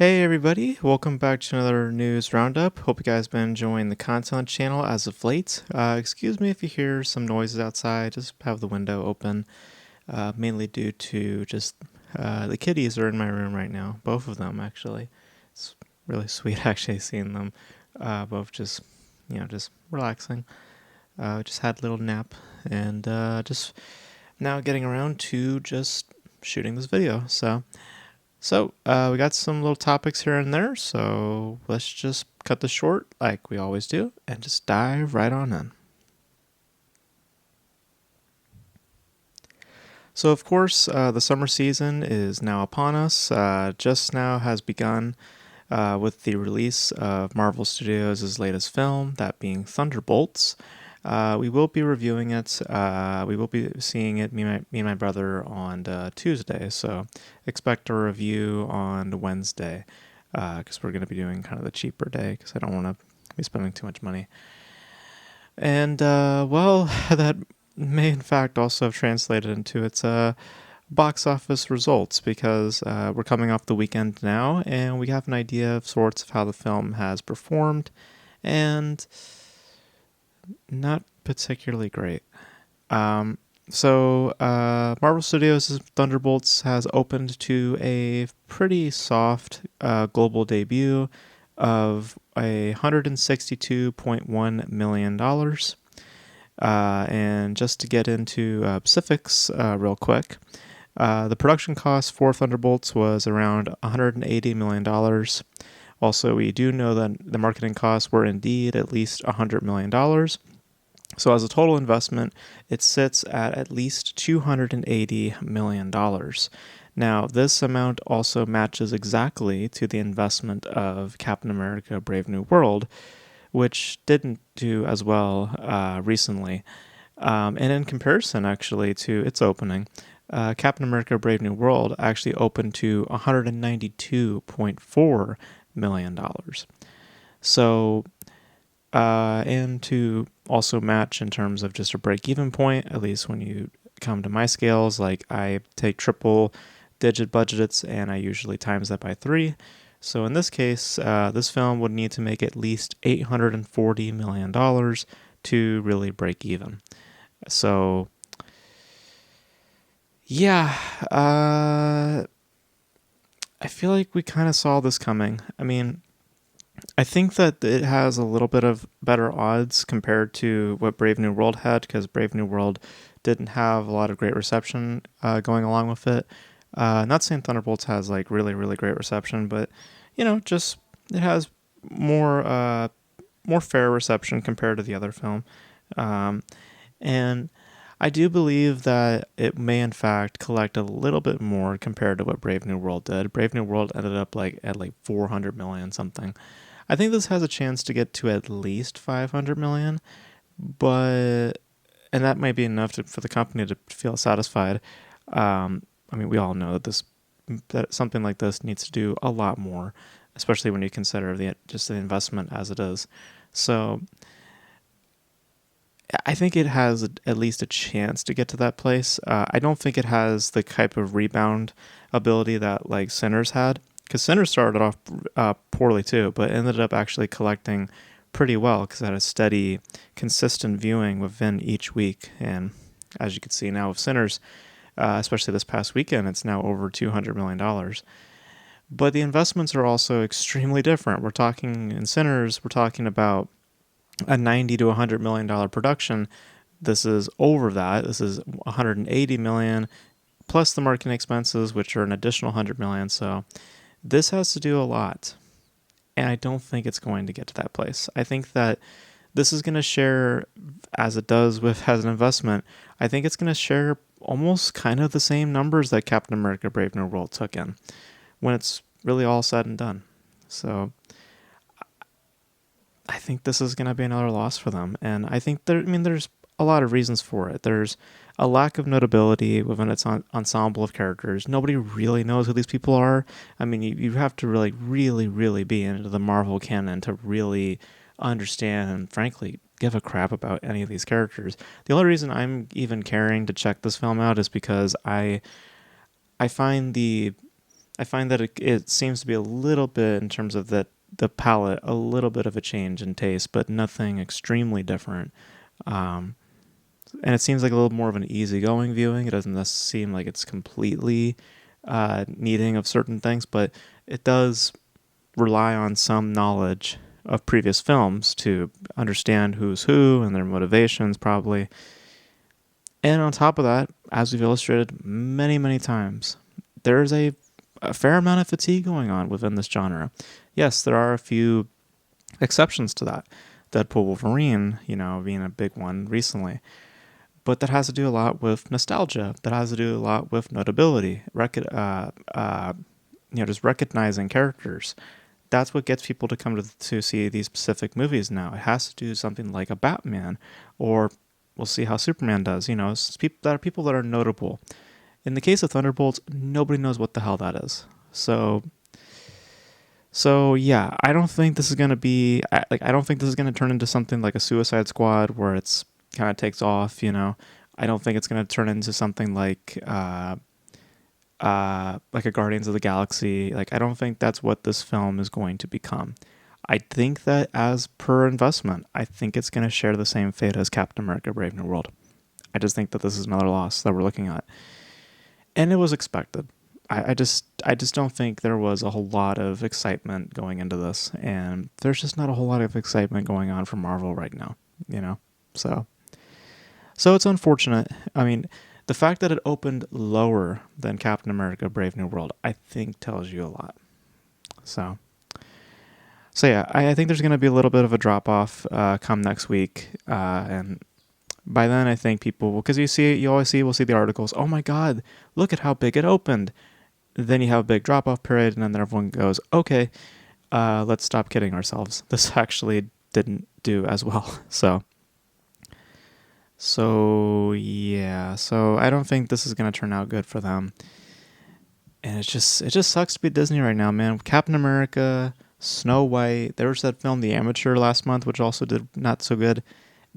Hey everybody, welcome back to another news roundup. Hope you guys been enjoying the content on the channel as of late. Excuse me if you hear some noises outside, just have the window open, mainly due to just the kitties are in my room right now, both of them actually. It's really sweet actually seeing them both just relaxing. Just had a little nap and just now getting around to just shooting this video. So we got some little topics here and there, so let's just cut this short like we always do and just dive right on in. So of course, the summer season is now upon us, just now has begun with the release of Marvel Studios' latest film, that being Thunderbolts. We will be reviewing it. We will be seeing it, me and my brother, on Tuesday. So expect a review on Wednesday, because we're going to be doing kind of the cheaper day, because I don't want to be spending too much money. And well, that may in fact also have translated into its box office results, because we're coming off the weekend now, and we have an idea of sorts of how the film has performed, and not particularly great. So Marvel Studios' Thunderbolts has opened to a pretty soft global debut of $162.1 million. And just to get into specifics real quick, the production cost for Thunderbolts was around $180 million. Also, we do know that the marketing costs were indeed at least $100 million. So as a total investment, it sits at least $280 million. Now, this amount also matches exactly to the investment of Captain America Brave New World, which didn't do as well recently. And in comparison, actually, to its opening, Captain America Brave New World actually opened to $192.4 million. So, and to also match in terms of just a break-even point, at least when you come to my scales, like I take triple-digit budgets and I usually times that by 3. So in this case, this film would need to make at least $840 million to really break even. So, yeah, I feel like we kind of saw this coming. I mean, I think that it has a little bit of better odds compared to what Brave New World had, because Brave New World didn't have a lot of great reception going along with it. Not saying Thunderbolts has like really, really great reception, but just it has more fair reception compared to the other film. And I do believe that it may in fact collect a little bit more compared to what Brave New World did. Brave New World ended up at 400 million something. I think this has a chance to get to at least 500 million, and that might be enough for the company to feel satisfied. I mean, we all know that something like this needs to do a lot more, especially when you consider the investment as it is. So I think it has at least a chance to get to that place. I don't think it has the type of rebound ability that Sinners had, because Sinners started off poorly too, but ended up actually collecting pretty well because it had a steady, consistent viewing within each week. And as you can see now with Sinners, especially this past weekend, it's now over $200 million. But the investments are also extremely different. We're talking in Sinners, we're talking about a $90 to $100 million production. This is over that. This is $180 million plus the marketing expenses, which are an additional $100 million. So this has to do a lot, and I don't think it's going to get to that place. I think that this is going to share, as it does as an investment, I think it's going to share almost kind of the same numbers that Captain America Brave New World took in when it's really all said and done. So I think this is going to be another loss for them, and I think there's a lot of reasons for it. There's a lack of notability within its ensemble of characters. Nobody really knows who these people are. I mean, you have to really, really, really be into the Marvel canon to really understand and, frankly, give a crap about any of these characters. The only reason I'm even caring to check this film out is because I find the I find that it seems to be a little bit in terms of the palette, a little bit of a change in taste, but nothing extremely different. Um, and it seems like a little more of an easygoing viewing. It doesn't seem like it's completely needing of certain things, but it does rely on some knowledge of previous films to understand who's who and their motivations, probably. And on top of that, as we've illustrated many, many times, there's a fair amount of fatigue going on within this genre. Yes, there are a few exceptions to that. Deadpool Wolverine, being a big one recently. But that has to do a lot with nostalgia. That has to do a lot with notability, just recognizing characters. That's what gets people to come to see these specific movies now. It has to do something like a Batman, or we'll see how Superman does. It's people that are notable. In the case of Thunderbolts, nobody knows what the hell that is. So yeah, I don't think this is gonna be I don't think this is gonna turn into something like a Suicide Squad where it's kind of takes off. I don't think it's gonna turn into something like a Guardians of the Galaxy. Like, I don't think that's what this film is going to become. I think that as per investment, I think it's going to share the same fate as Captain America: Brave New World. I just think that this is another loss that we're looking at, and it was expected. I just don't think there was a whole lot of excitement going into this, and there's just not a whole lot of excitement going on for Marvel right now. So it's unfortunate. I mean, the fact that it opened lower than Captain America: Brave New World, I think tells you a lot. So yeah, I think there's going to be a little bit of a drop off come next week, and by then I think people will, because we'll see the articles. Oh my God, look at how big it opened. Then you have a big drop off period, and then everyone goes, okay, let's stop kidding ourselves. This actually didn't do as well. So yeah, so I don't think this is going to turn out good for them. And it just sucks to be Disney right now, man. Captain America, Snow White, there was that film The Amateur last month, which also did not so good.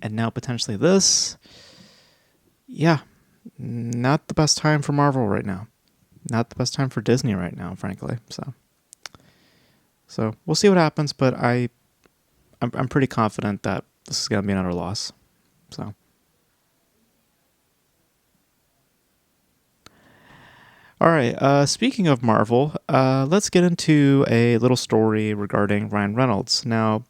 And now potentially this. Yeah, not the best time for Marvel right now. Not the best time for Disney right now, frankly. So we'll see what happens, but I'm pretty confident that this is going to be another loss. So. All right, speaking of Marvel, let's get into a little story regarding Ryan Reynolds. Now,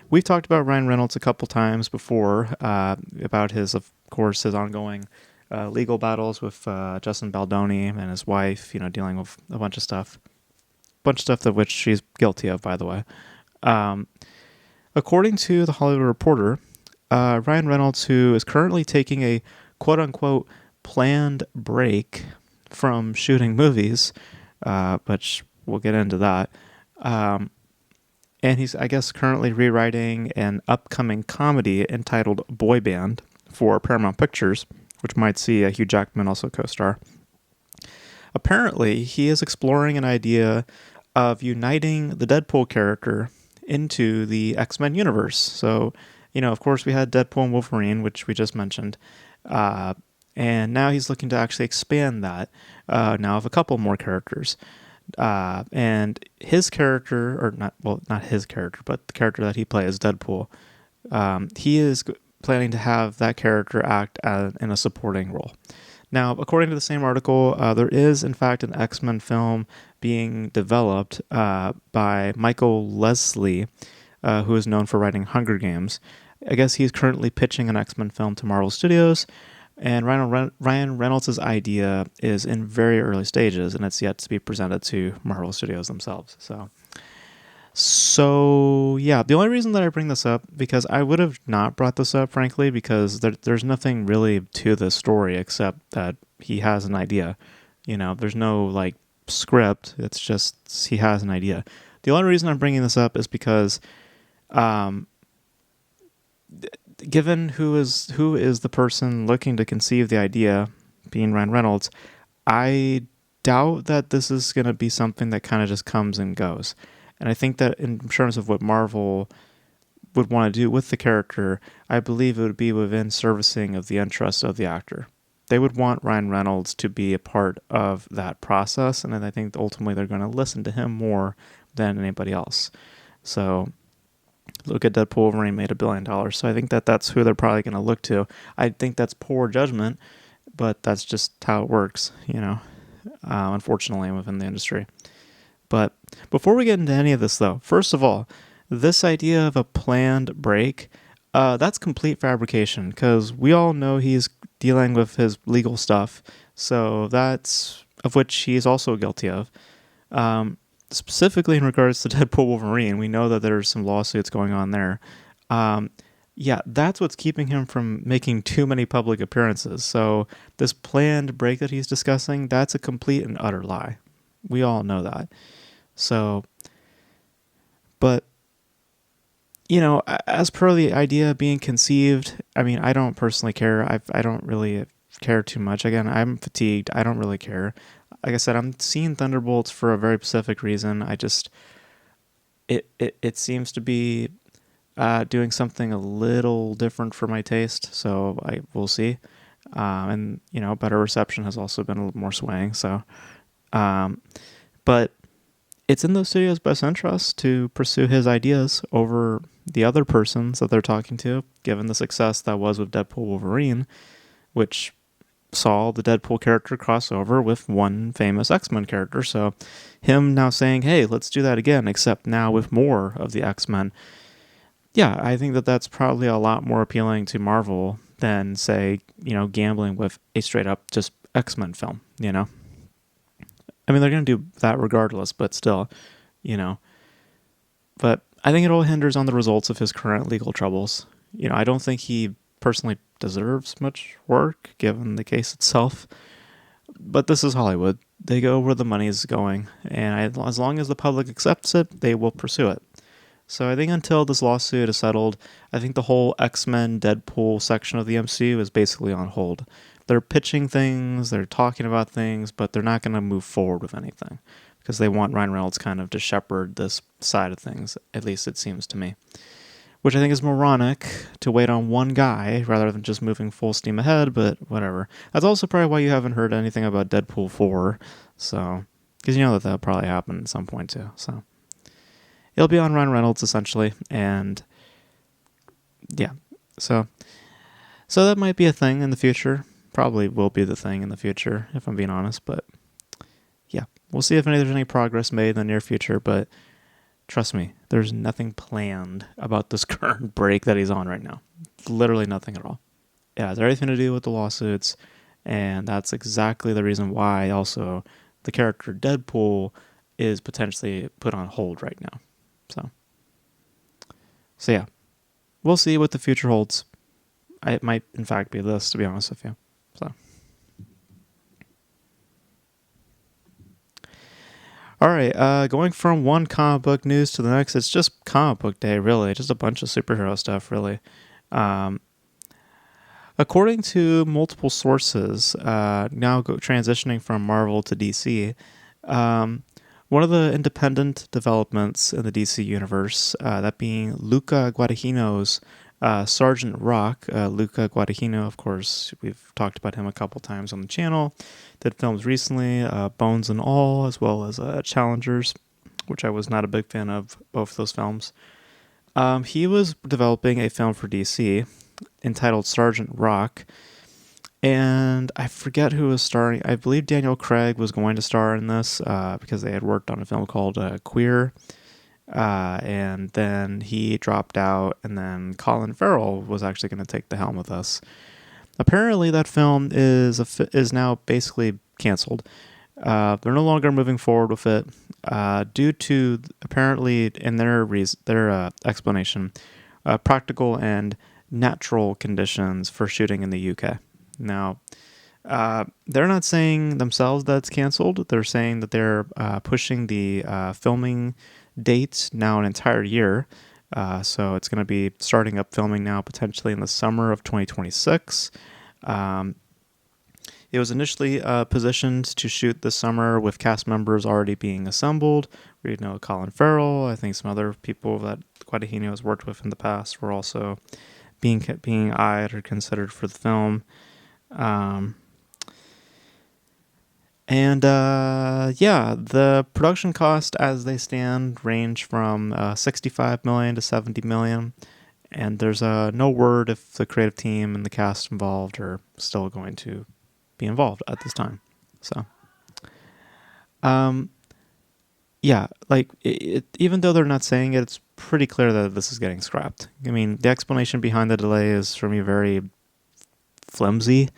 we've talked about Ryan Reynolds a couple times before, about his ongoing legal battles with Justin Baldoni and his wife, dealing with a bunch of stuff of which she's guilty of, by the way. According to The Hollywood Reporter, Ryan Reynolds, who is currently taking a quote-unquote planned break from shooting movies, but we'll get into that. And he's, I guess, currently rewriting an upcoming comedy entitled Boy Band for Paramount Pictures, which might see Hugh Jackman also co-star. Apparently, he is exploring an idea of uniting the Deadpool character into the X-Men universe. So, of course, we had Deadpool and Wolverine, which we just mentioned. And now he's looking to actually expand that, now of a couple more characters. And his character, or not his character, but the character that he plays, Deadpool, he is planning to have that character act in a supporting role. Now, according to the same article, there is, in fact, an X-Men film being developed by Michael Leslie, who is known for writing Hunger Games. I guess he's currently pitching an X-Men film to Marvel Studios, and Ryan Reynolds' idea is in very early stages, and it's yet to be presented to Marvel Studios themselves. So yeah, the only reason that I bring this up, because I would have not brought this up, frankly, because there's nothing really to this story except that he has an idea. There's no script. It's just he has an idea. The only reason I'm bringing this up is because, given who is the person looking to conceive the idea, being Ryan Reynolds, I doubt that this is going to be something that kind of just comes and goes. And I think that in terms of what Marvel would want to do with the character, I believe it would be within servicing of the interest of the actor. they would want Ryan Reynolds to be a part of that process, and then I think ultimately they're going to listen to him more than anybody else. So look at Deadpool. Wolverine made $1 billion, so I think that's who they're probably going to look to. I think that's poor judgment, but that's just how it works, unfortunately within the industry. But before we get into any of this, though, first of all, this idea of a planned break, that's complete fabrication, because we all know he's dealing with his legal stuff, so that's of which he's also guilty of. Specifically in regards to Deadpool Wolverine, we know that there's some lawsuits going on there. Yeah, that's what's keeping him from making too many public appearances. So this planned break that he's discussing, that's a complete and utter lie. We all know that. So, but, as per the idea being conceived, I mean, I don't personally care. I don't really care too much. Again, I'm fatigued. I don't really care. Like I said, I'm seeing Thunderbolts for a very specific reason. It seems to be doing something a little different for my taste, so we'll see. And better reception has also been a little more swaying. So, but it's in the studio's best interest to pursue his ideas over the other persons that they're talking to, given the success that was with Deadpool Wolverine, which saw the Deadpool character cross over with one famous X-Men character. So him now saying, hey, let's do that again, except now with more of the X-Men. Yeah, I think that's probably a lot more appealing to Marvel than, say, gambling with a straight up just X-Men film, I mean, they're going to do that regardless, but still, But I think it all hinders on the results of his current legal troubles. I don't think he personally deserves much work, given the case itself. But this is Hollywood. They go where the money is going, and as long as the public accepts it, they will pursue it. So I think until this lawsuit is settled, I think the whole X-Men Deadpool section of the MCU is basically on hold. They're pitching things, they're talking about things, but they're not going to move forward with anything because they want Ryan Reynolds kind of to shepherd this side of things, at least it seems to me. Which I think is moronic to wait on one guy rather than just moving full steam ahead, but whatever. That's also probably why you haven't heard anything about Deadpool 4, so, because you know that'll probably happen at some point too, so. It'll be on Ryan Reynolds, essentially, and yeah, so that might be a thing in the future. Probably will be the thing in the future, if I'm being honest, but yeah, we'll see if there's any progress made in the near future, but trust me, there's nothing planned about this current break that he's on right now. Literally nothing at all. It has everything to do with the lawsuits, and that's exactly the reason why also the character Deadpool is potentially put on hold right now. So yeah, we'll see what the future holds. It might, in fact, be this, to be honest with you. So, all right, going from one comic book news to the next, it's just comic book day, really. Just a bunch of superhero stuff, really. According to multiple sources, now transitioning from Marvel to DC, one of the independent developments in the DC universe, that being Luca Guadagnino's Sergeant Rock. Luca Guadagnino, of course, we've talked about him a couple times on the channel. Did films recently, Bones and All, as well as Challengers, which I was not a big fan of both those films. He was developing a film for DC entitled Sergeant Rock, and I forget who was starring. I believe Daniel Craig was going to star in this because they had worked on a film called Queer. And then he dropped out, and then Colin Farrell was actually going to take the helm with us. Apparently, that film is now basically canceled. They're no longer moving forward with it due to, apparently, in their explanation, practical and natural conditions for shooting in the UK. Now, they're not saying themselves that it's canceled. They're saying that they're pushing the filming dates now an entire year. So it's going to be starting up filming now potentially in the summer of 2026. It was initially positioned to shoot this summer with cast members already being assembled. We know Colin Farrell. I think some other people that Guadagnino has worked with in the past were also being eyed or considered for the film. And yeah, the production cost as they stand range from 65 million to 70 million. And there's no word if the creative team and the cast involved are still going to be involved at this time. So, um, yeah, like even though they're not saying it, it's pretty clear that this is getting scrapped. I mean, the explanation behind the delay is for me very flimsy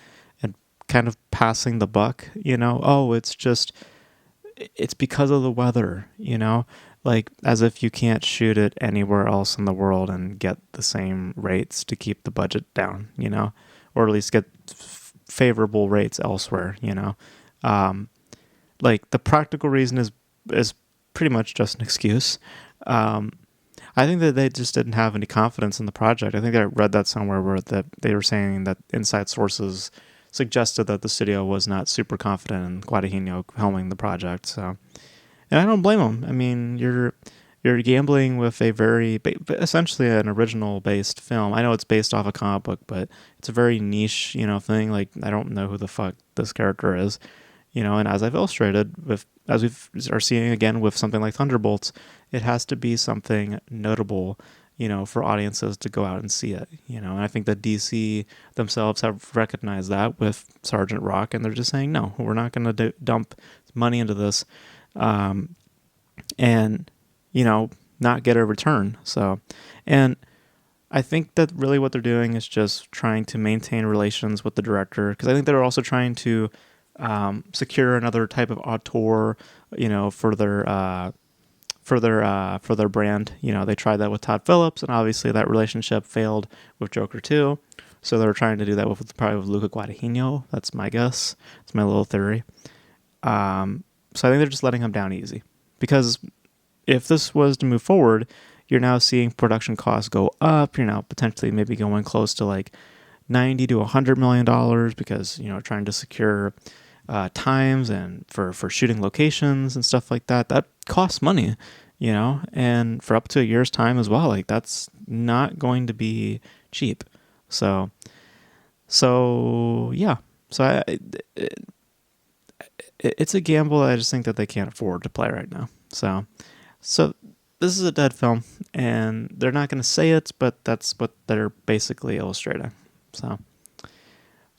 and kind of passing the buck. Oh, it's because of the weather. Like as if you can't shoot it anywhere else in the world and get the same rates to keep the budget down. Or at least get favorable rates elsewhere. Um, like the practical reason is pretty much just an excuse. Um, I think that they just didn't have any confidence in the project. I think I read that somewhere where that they were saying that inside sources suggested that the studio was not super confident in Guadagnino helming the project. So, and I don't blame them. I mean, you're gambling with a essentially an original based film. I know it's based off a comic book, but it's a very niche, thing. Like I don't know who the fuck this character is. And as I've illustrated as we are seeing again with something like Thunderbolts, it has to be something notable, for audiences to go out and see it, and I think that DC themselves have recognized that with Sergeant Rock, and they're just saying, no, we're not going to dump money into this, and, not get a return. So, and I think that really what they're doing is just trying to maintain relations with the director, because I think they're also trying to secure another type of auteur, for their brand. They tried that with Todd Phillips, and obviously that relationship failed with Joker 2. So they're trying to do that probably with Luca Guadagnino. That's my guess. It's my little theory. So I think they're just letting him down easy, because if this was to move forward, you're now seeing production costs go up. You're now potentially maybe going close to like $90 to $100 million because, trying to secure times and for shooting locations and stuff like that. That costs money, and for up to a year's time as well. Like that's not going to be cheap. So yeah. So it's a gamble I just think that they can't afford to play right now. So this is a dead film, and they're not going to say it, but that's what they're basically illustrating. So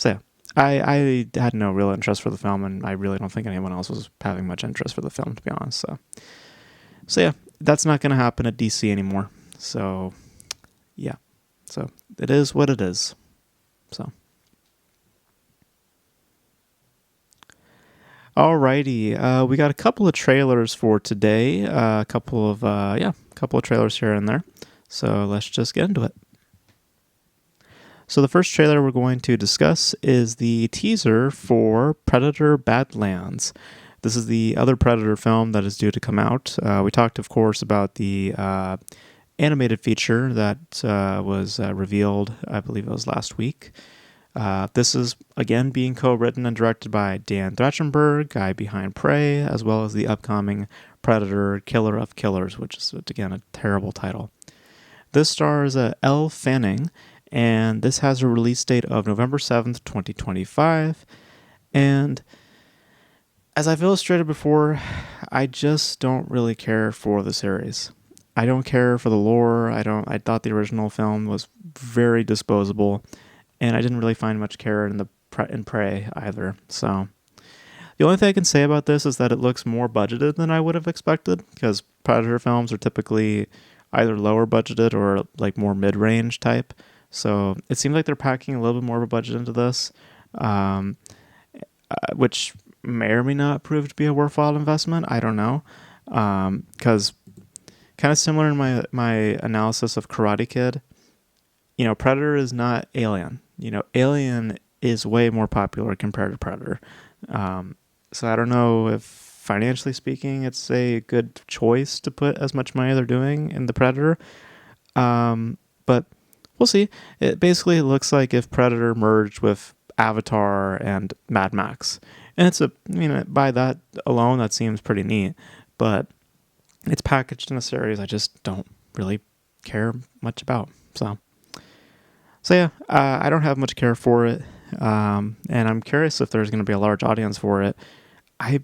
yeah, I had no real interest for the film, and I really don't think anyone else was having much interest for the film, to be honest. So yeah, that's not going to happen at DC anymore. So yeah, so it is what it is. So alrighty, we got a couple of trailers for today. A couple of trailers here and there. So let's just get into it. So the first trailer we're going to discuss is the teaser for Predator Badlands. This is the other Predator film that is due to come out. We talked, of course, about the animated feature that was revealed, I believe it was last week. This is, again, being co-written and directed by Dan Trachtenberg, guy behind Prey, as well as the upcoming Predator Killer of Killers, which is, again, a terrible title. This stars Elle Fanning, and this has a release date of November 7th, 2025. And as I've illustrated before, I just don't really care for the series. I don't care for the lore. I thought the original film was very disposable, and I didn't really find much care in Prey either. So the only thing I can say about this is that it looks more budgeted than I would have expected, because Predator films are typically either lower budgeted or like more mid-range type. So it seems like they're packing a little bit more of a budget into this, which may or may not prove to be a worthwhile investment. I don't know, because kind of similar in my analysis of Karate Kid, Predator is not Alien. Alien is way more popular compared to Predator. So I don't know if financially speaking, it's a good choice to put as much money they're doing in the Predator. But we'll see. It basically looks like if Predator merged with Avatar and Mad Max. And by that alone, that seems pretty neat. But it's packaged in a series I just don't really care much about. So yeah, I don't have much care for it. And I'm curious if there's going to be a large audience for it. I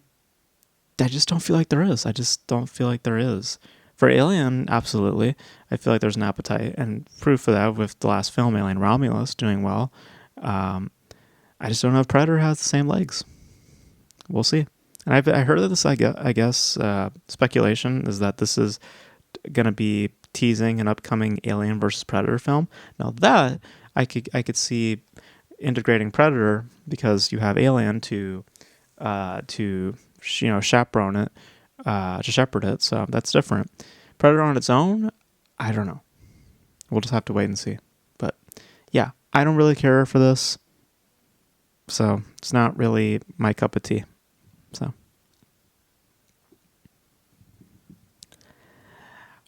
I just don't feel like there is. I just don't feel like there is. For Alien, absolutely. I feel like there's an appetite, and proof of that with the last film, Alien Romulus, doing well. Um, I just don't know if Predator has the same legs. We'll see. And I heard that this, I guess speculation is that this is going to be teasing an upcoming Alien versus Predator film. Now that I could see integrating Predator because you have Alien to chaperone it, to shepherd it. So that's different. Predator on its own, I don't know. We'll just have to wait and see. But yeah, I don't really care for this. So it's not really my cup of tea. So.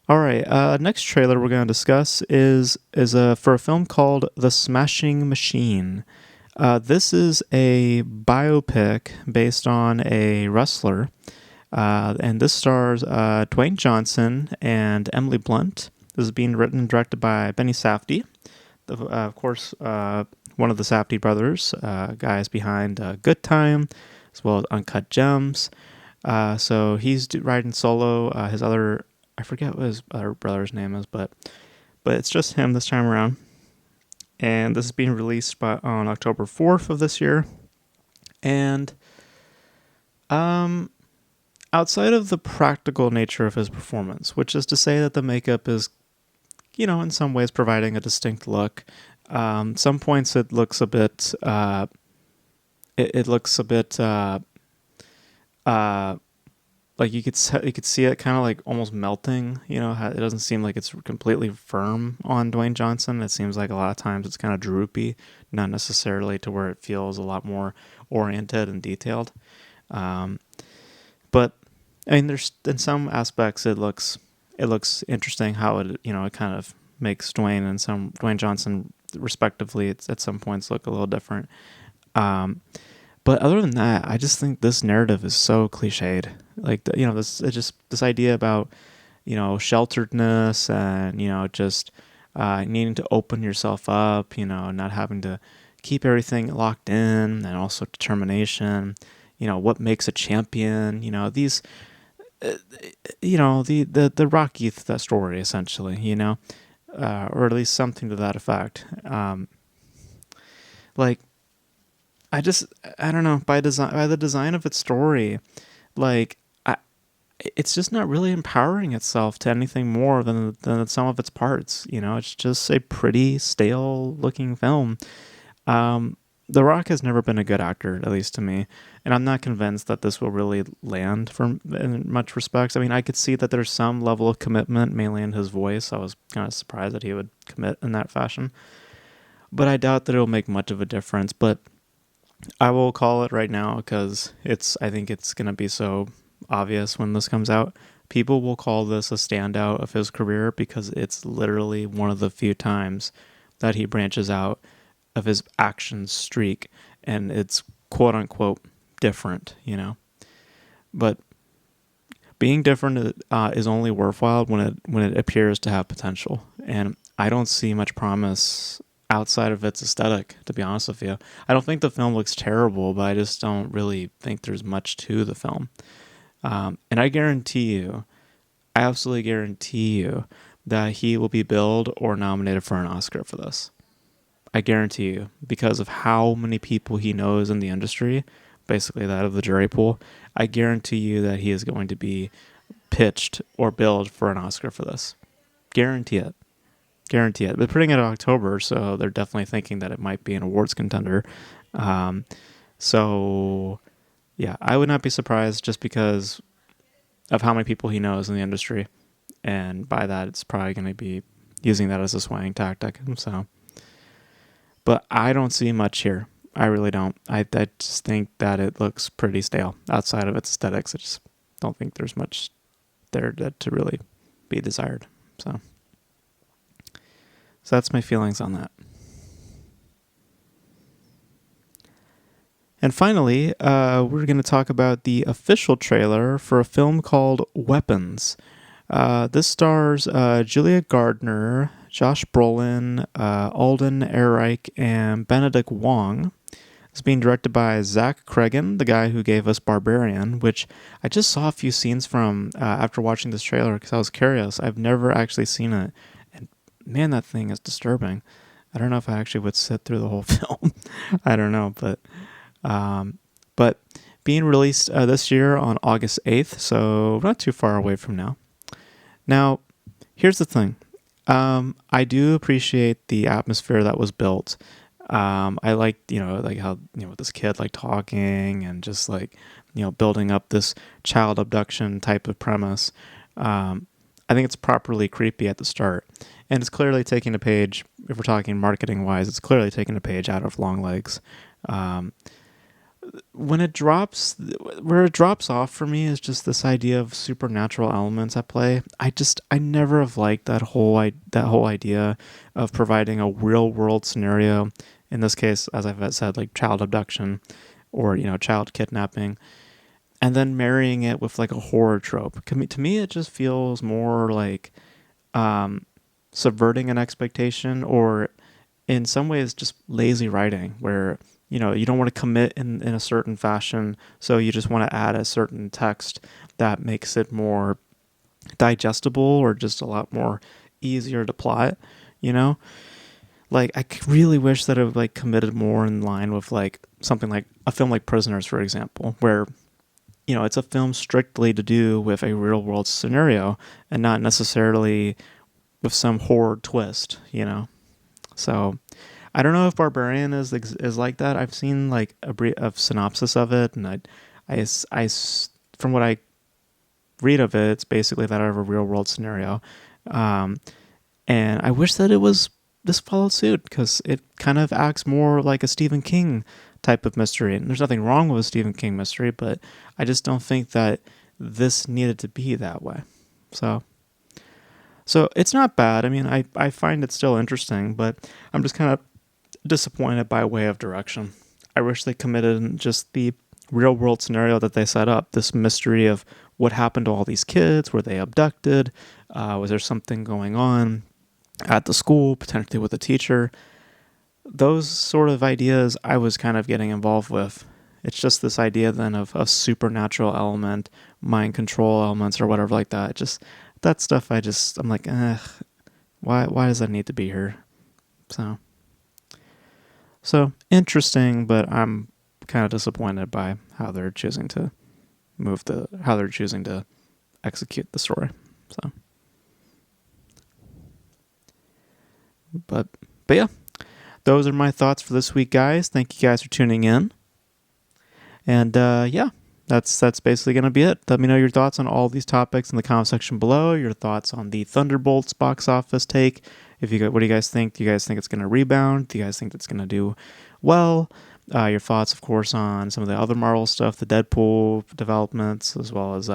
All right. Next trailer we're going to discuss is for a film called The Smashing Machine. This is a biopic based on a wrestler, and this stars Dwayne Johnson and Emily Blunt. This is being written and directed by Benny Safdie, of course, one of the Safdie brothers, guys behind Good Time, as well as Uncut Gems. So he's riding solo. His other, I forget what his other brother's name is, but it's just him this time around. And this is being released on October 4th of this year. And outside of the practical nature of his performance, which is to say that the makeup is, in some ways providing a distinct look. Some points it looks a bit, it looks a bit, like you could see it kind of like almost melting. It doesn't seem like it's completely firm on Dwayne Johnson. It seems like a lot of times it's kind of droopy, not necessarily to where it feels a lot more oriented and detailed. But I mean, there's in some aspects it looks interesting how it kind of makes Dwayne Johnson respectively at some points look a little different. But other than that, I just think this narrative is so cliched. Like, this idea about, shelteredness and, just needing to open yourself up, not having to keep everything locked in, and also determination, what makes a champion, these, the Rocky story, essentially, or at least something to that effect. I don't know, by the design of its story, it's just not really empowering itself to anything more than the sum of its parts. It's just a pretty stale looking film. The Rock has never been a good actor, at least to me, and I'm not convinced that this will really land in much respects. I mean, I could see that there's some level of commitment, mainly in his voice. I was kind of surprised that he would commit in that fashion, but I doubt that it'll make much of a difference. But I will call it right now because I think it's going to be so obvious when this comes out. People will call this a standout of his career because it's literally one of the few times that he branches out of his action streak, and it's quote unquote different, But being different is only worthwhile when it appears to have potential, and I don't see much promise outside of its aesthetic, to be honest with you. I don't think the film looks terrible, but I just don't really think there's much to the film. And I absolutely guarantee you that he will be billed or nominated for an Oscar for this. I guarantee you, because of how many people he knows in the industry, basically that of the jury pool, I guarantee you that he is going to be pitched or billed for an Oscar for this. Guarantee it. They're putting it in October, so they're definitely thinking that it might be an awards contender. So, yeah, I would not be surprised just because of how many people he knows in the industry. And by that, it's probably going to be using that as a swaying tactic. So, but I don't see much here. I really don't. I just think that it looks pretty stale outside of its aesthetics. I just don't think there's much there to really be desired. So that's my feelings on that. And finally, we're going to talk about the official trailer for a film called Weapons. This stars Julia Gardner, Josh Brolin, Alden Ehrenreich, and Benedict Wong. It's being directed by Zach Creggan, the guy who gave us Barbarian, which I just saw a few scenes from after watching this trailer because I was curious. I've never actually seen it, and man, that thing is disturbing. I don't know if I actually would sit through the whole film. I don't know, but being released this year on August 8th, so not too far away from now. Now, here's the thing. I do appreciate the atmosphere that was built. I like, like how, this kid like talking and just like, building up this child abduction type of premise. I think it's properly creepy at the start. And it's clearly taking a page, if we're talking marketing wise, it's clearly taking a page out of Longlegs. Where it drops off for me is just this idea of supernatural elements at play. I never have liked that whole idea of providing a real world scenario. In this case, as I've said, like child abduction or child kidnapping, and then marrying it with like a horror trope. To me, it just feels more like subverting an expectation, or in some ways just lazy writing, where you don't want to commit in a certain fashion, so you just want to add a certain text that makes it more digestible or just a lot more easier to plot, Like, I really wish that it would like committed more in line with like something like a film like Prisoners, for example, where it's a film strictly to do with a real world scenario and not necessarily with some horror twist, So I don't know if Barbarian is like that. I've seen like a synopsis of it, and I from what I read of it, it's basically that out of a real world scenario. And I wish that this followed suit, because it kind of acts more like a Stephen King type of mystery. And there's nothing wrong with a Stephen King mystery, but I just don't think that this needed to be that way. So it's not bad. I mean, I find it still interesting, but I'm just kind of disappointed by way of direction. I wish they committed in just the real world scenario that they set up, this mystery of what happened to all these kids. Were they abducted? Was there something going on at the school, potentially with a teacher? Those sort of ideas I was kind of getting involved with. It's just this idea then of a supernatural element, mind control elements, or whatever like that. Just that stuff, I'm like, why does that need to be here? So interesting, but I'm kind of disappointed by how they're choosing to execute the story. So, but yeah, those are my thoughts for this week, guys. Thank you guys for tuning in. And yeah, that's basically going to be it. Let me know your thoughts on all these topics in the comment section below. Your thoughts on the Thunderbolts box office take. What do you guys think? Do you guys think it's going to rebound? Do you guys think it's going to do well? Your thoughts, of course, on some of the other Marvel stuff, the Deadpool developments, as well as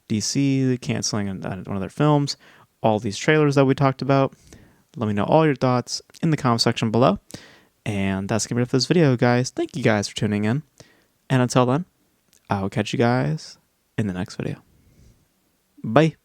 DC canceling one of their films, all these trailers that we talked about. Let me know all your thoughts in the comment section below. And that's going to be it for this video, guys. Thank you guys for tuning in. And until then, I will catch you guys in the next video. Bye.